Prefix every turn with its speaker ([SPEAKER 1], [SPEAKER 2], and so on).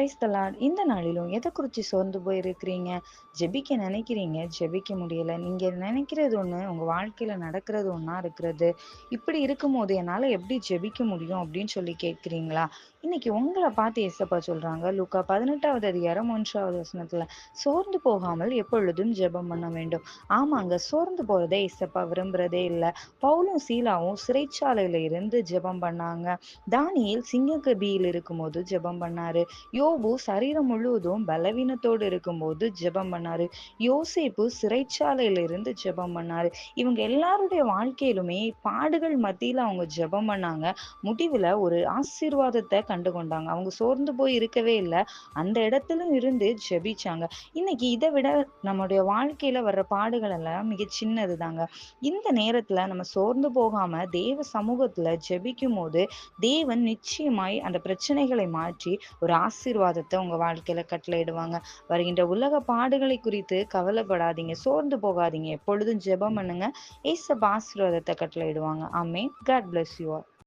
[SPEAKER 1] Praise the Lord. இந்த நாளிலும் எத குறிச்சு சோர்ந்து போயிருக்கிறீங்க? ஜெபிக்க நினைக்கிறீங்க, ஜெபிக்க முடியல. நீங்க நினைக்கிறது ஒண்ணு, உங்க வாழ்க்கையில நடக்கிறது ஒண்ணா இருக்கிறது. இப்படி இருக்கும்போது என்னால எப்படி ஜெபிக்க முடியும் அப்படின்னு சொல்லி கேட்கிறீங்களா? இன்னைக்கு உங்கள பார்த்து ஏசப்பா சொல்றாங்க. லூக்கா 18வது அதிகாரம் 1வது வசனத்துல, சோர்ந்து போகாமல் எப்பொழுதும் ஜெபம் பண்ண வேண்டும். ஆமாங்க, சோர்ந்து போறதை ஏசப்பா விரும்புறதே இல்ல. பவுலும் சீலாவும் சிறைச்சாலையில இருந்து ஜெபம் பண்ணாங்க. தானியேல் சிங்கக்கபியில் இருக்கும்போது ஜெபம் பண்ணாரு. யோபு சரீரம் முழுவதும் பலவீனத்தோடு இருக்கும்போது ஜெபம் பண்ணாரு. யோசேப்பு சிறைச்சாலையில இருந்து ஜெபம் பண்ணாரு. இவங்க எல்லாருடைய வாழ்க்கையிலுமே பாடுகள் மத்தியில அவங்க ஜெபம் பண்ணாங்க. முடிவுல ஒரு ஆசீர்வாதத்தை கண்டுகொண்டாங்க. அவங்க சோர்ந்து போய் இருக்கவே இல்ல. அந்த இடத்திலும் இருந்து ஜெபிச்சாங்க. இன்னைக்கு இதை விட நம்முடைய வாழ்க்கையில வர்ற பாடுகள் எல்லாம் மிக சின்னதுதாங்க. இந்த நேரத்துல நம்ம சோர்ந்து போகாம தேவ சமூகத்துல ஜெபிக்கும் போது தேவன் நிச்சயமாய் அந்த பிரச்சனைகளை மாற்றி ஒரு ஆசீர்வாதத்தை உங்க வாழ்க்கையில கட்டளையிடுவாங்க. வருகின்ற உலக பாடுகளை குறித்து கவலைப்படாதீங்க, சோர்ந்து போகாதீங்க. எப்பொழுதும் ஜெபம் பண்ணுங்க. ஏசப்பா ஆசீர்வாதத்தை கட்டளையிடுவாங்க. Amen. God bless you all.